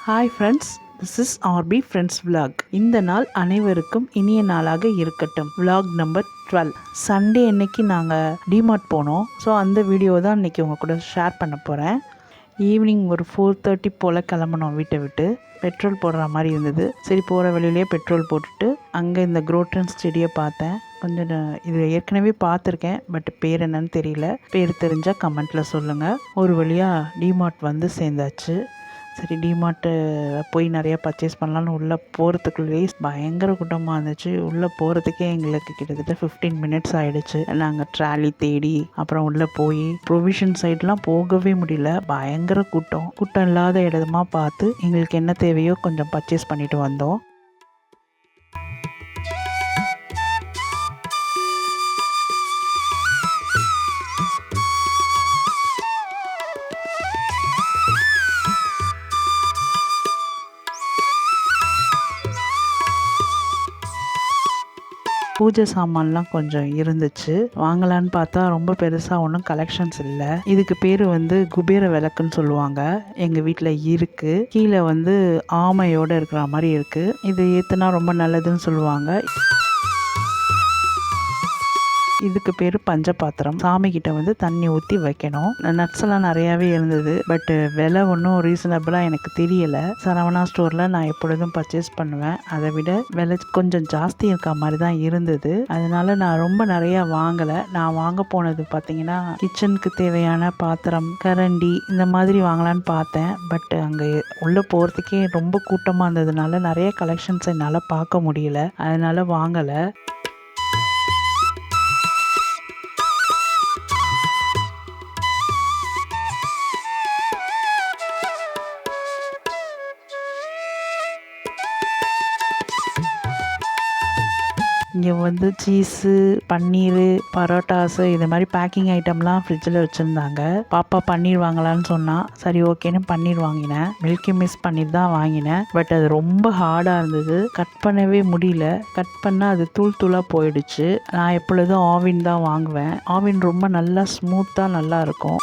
Hi friends, this is RP friends vlog. இந்த நாள் அனைவருக்கும் இனிய நாளாக இருக்கட்டும். Vlog number 12. சண்டே அன்னைக்கு நாங்கள் டிமார்ட் போனோம். ஸோ அந்த வீடியோ தான் இன்றைக்கி உங்கள் கூட ஷேர் பண்ண போகிறேன். ஈவினிங் ஒரு 4:30 போல் கிளம்புனோம் வீட்டை விட்டு. பெட்ரோல் போடுற மாதிரி இருந்தது. சரி, போகிற வழியிலேயே பெட்ரோல் போட்டுட்டு அங்கே இந்த குரோட்டன்ஸ் செடியை பார்த்தேன். கொஞ்சம் இது ஏற்கனவே பார்த்துருக்கேன், பட் பேர் என்னன்னு தெரியல. பேர் தெரிஞ்சால் கமெண்ட்டில் சொல்லுங்கள். ஒரு வழியாக டிமார்ட் வந்து சேர்ந்தாச்சு. சரி, டிமார்ட்டு போய் நிறையா பர்ச்சேஸ் பண்ணலான்னு உள்ளே போகிறதுக்குள்ளேயே பயங்கர கூட்டமாக இருந்துச்சு. உள்ளே போகிறதுக்கே எங்களுக்கு கிட்டத்தட்ட 15 மினிட்ஸ் ஆகிடுச்சு. நாங்கள் ட்ராலி தேடி அப்புறம் உள்ளே போய் ப்ரொவிஷன் சைட்லாம் போகவே முடியல. பயங்கர கூட்டம் இல்லாத இடமா பார்த்து எங்களுக்கு என்ன தேவையோ கொஞ்சம் பர்ச்சேஸ் பண்ணிட்டு வந்தோம். பூஜை சாமான்லாம் கொஞ்சம் இருந்துச்சு. வாங்கலான்னு பார்த்தா ரொம்ப பெருசாக ஒன்றும் கலெக்ஷன்ஸ் இல்லை. இதுக்கு பேர் வந்து குபேர விளக்குன்னு சொல்லுவாங்க. எங்கள் வீட்டில் இருக்குது. கீழே வந்து ஆமையோடு இருக்கிற மாதிரி இருக்குது. இது ஏற்றுனா ரொம்ப நல்லதுன்னு சொல்லுவாங்க. இதுக்கு பேர் பஞ்ச பாத்திரம். சாமி கிட்ட வந்து தண்ணி ஊற்றி வைக்கணும். நட்ஸ் எல்லாம் நிறையாவே இருந்தது. பட் விலை ஒன்றும் ரீசனபிளாக எனக்கு தெரியலை. சரவணா ஸ்டோரில் நான் எப்பொழுதும் பர்ச்சேஸ் பண்ணுவேன். அதை விட விலை கொஞ்சம் ஜாஸ்தி இருக்க மாதிரி தான் இருந்தது. அதனால நான் ரொம்ப நிறையா வாங்கலை. நான் வாங்க போனது பார்த்தீங்கன்னா கிச்சனுக்கு தேவையான பாத்திரம், கரண்டி இந்த மாதிரி வாங்கலான்னு பார்த்தேன். பட் அங்கே உள்ளே போகிறதுக்கே ரொம்ப கூட்டமாக இருந்ததுனால நிறைய கலெக்ஷன்ஸ் என்னால் பார்க்க முடியல. அதனால வாங்கலை. இங்கே வந்து சீஸு, பன்னீர், பரோட்டாஸு இது மாதிரி பேக்கிங் ஐட்டம்லாம் ஃப்ரிட்ஜில் வச்சுருந்தாங்க. பாப்பா பன்னீர் வாங்கலான்னு சொன்னால் சரி ஓகேன்னு பன்னீர் வாங்கினேன். மில்கி மிஸ் பன்னீர் தான் வாங்கினேன். பட் அது ரொம்ப ஹார்டாக இருந்தது. கட் பண்ணவே முடியல. கட் பண்ணால் அது தூள் தூளாக போயிடுச்சு. நான் எப்பொழுதும் ஆவின் தான் வாங்குவேன். ஆவின் ரொம்ப நல்லா ஸ்மூத்தாக நல்லா இருக்கும்.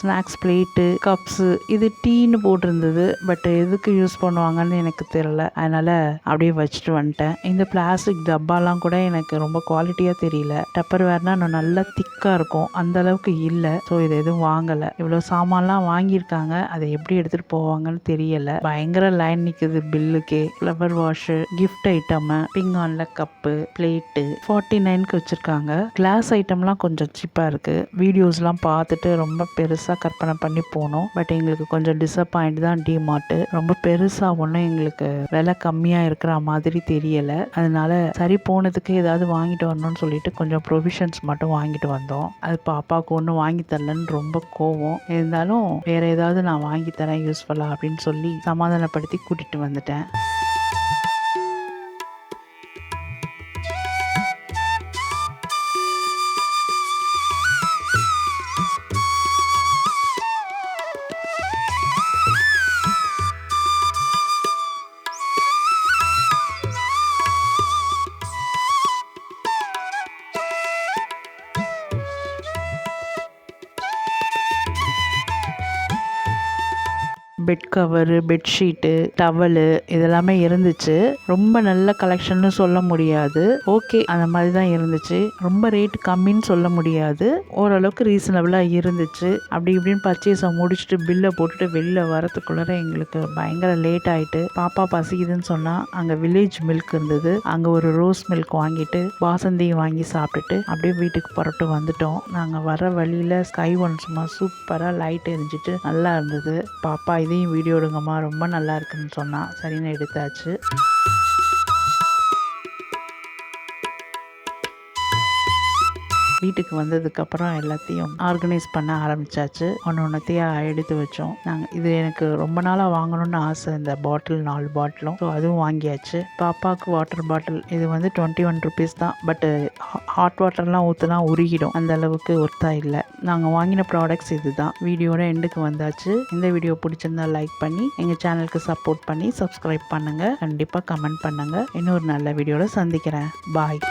ஸ்நாக்ஸ் பிளேட்டு, கப்ஸு, இது டீன்னு போட்டிருந்தது. பட் எதுக்கு யூஸ் பண்ணுவாங்கன்னு எனக்கு தெரியல. அதனால் அப்படியே வச்சுட்டு வந்துட்டேன். இந்த பிளாஸ்டிக் டப்பாலாம் கூட எனக்கு ரொம்ப குவாலிட்டியாக தெரியல. டப்பர் வேர்னா இன்னும் நல்லா திக்காக இருக்கும், அந்த அளவுக்கு இல்லை. ஸோ இது எதுவும் வாங்கலை. இவ்வளோ சாமான்லாம் வாங்கியிருக்காங்க, அதை எப்படி எடுத்துகிட்டு போவாங்கன்னு தெரியலை. பயங்கர லைன் நிற்குது பில்லுக்கே. ஃப்ளவர் வாஷு, கிஃப்ட் ஐட்டமு, பிங்கானில் கப்பு, பிளேட்டு 49க்கு வச்சுருக்காங்க. கிளாஸ் ஐட்டம்லாம் கொஞ்சம் சீப்பாக இருக்குது. வீடியோஸ்லாம் பார்த்துட்டு ரொம்ப பெருசாக கற்பனை பண்ணி போனோம். பட் எங்களுக்கு கொஞ்சம் டிசப்பாயிண்ட் தான். டிமார்ட்டு ரொம்ப பெருசாக ஒன்றும் எங்களுக்கு விலை கம்மியாக இருக்கிற மாதிரி தெரியலை. அதனால சரி, போனதுக்கு ஏதாவது வாங்கிட்டு வரணும்னு சொல்லிட்டு கொஞ்சம் ப்ரொவிஷன்ஸ் மட்டும் வாங்கிட்டு வந்தோம். அது பாப்பாவுக்கு ஒன்றும் வாங்கி தரலன்னு ரொம்ப கோவம். இருந்தாலும் வேற ஏதாவது நான் வாங்கி தரேன் யூஸ்ஃபுல்லாக அப்படின்னு சொல்லி சமாதானப்படுத்தி கூட்டிகிட்டு வந்துட்டேன். பெட் கவரு, பெட்ஷீட்டு, டவலு இதெல்லாமே இருந்துச்சு. ரொம்ப நல்ல கலெக்ஷன்னு சொல்ல முடியாது. ஓகே, அந்த மாதிரி தான் இருந்துச்சு. ரொம்ப ரேட் கம்மின்னு சொல்ல முடியாது. ஓரளவுக்கு ரீசனபிளாக இருந்துச்சு. அப்படி இப்படின்னு பர்ச்சேஸை முடிச்சுட்டு பில்லை போட்டுட்டு வெளில வரத்துக்குள்ளே எங்களுக்கு பயங்கர லேட் ஆகிட்டு, பாப்பா பசிக்குதுன்னு சொன்னால் அங்கே வில்லேஜ் மில்க் இருந்தது. அங்கே ஒரு ரோஸ் மில்க் வாங்கிட்டு பாசந்தியும் வாங்கி சாப்பிட்டுட்டு அப்படியே வீட்டுக்கு புறட்டு வந்துட்டோம். நாங்கள் வர வழியில் ஸ்கை ஒன் சும்மா சூப்பராக லைட் எரிஞ்சிட்டு நல்லா இருந்தது. பாப்பா இதையும் வீடியோ எடுங்கம்மா, ரொம்ப நல்லா இருக்குன்னு சொன்னால் சரின்னு எடுத்தாச்சு. வீட்டுக்கு வந்ததுக்கப்புறம் எல்லாத்தையும் ஆர்கனைஸ் பண்ண ஆரம்பிச்சாச்சு. ஒன்னொத்தையாக எடுத்து வச்சோம். இது எனக்கு ரொம்ப நாளாக வாங்கணும்னு ஆசை, இந்த பாட்டில் 4 பாட்டிலும். ஸோ அதுவும் வாங்கியாச்சு. பாப்பாவுக்கு வாட்டர் பாட்டில் இது வந்து 21 ருபீஸ் தான். பட்டு ஹாட் வாட்டர்லாம் ஊற்றுனா உருகிடும், அந்த அளவுக்கு ஒர்த்தாக இல்லை. நாங்கள் வாங்கின ப்ராடக்ட்ஸ் இது தான். வீடியோட எண்டுக்கு வந்தாச்சு. இந்த வீடியோ பிடிச்சிருந்தா லைக் பண்ணி எங்கள் சேனலுக்கு சப்போர்ட் பண்ணி சப்ஸ்கிரைப் பண்ணுங்கள். கண்டிப்பாக கமெண்ட் பண்ணுங்கள். இன்னொரு நல்ல வீடியோவில் சந்திக்கிறேன். பாய்.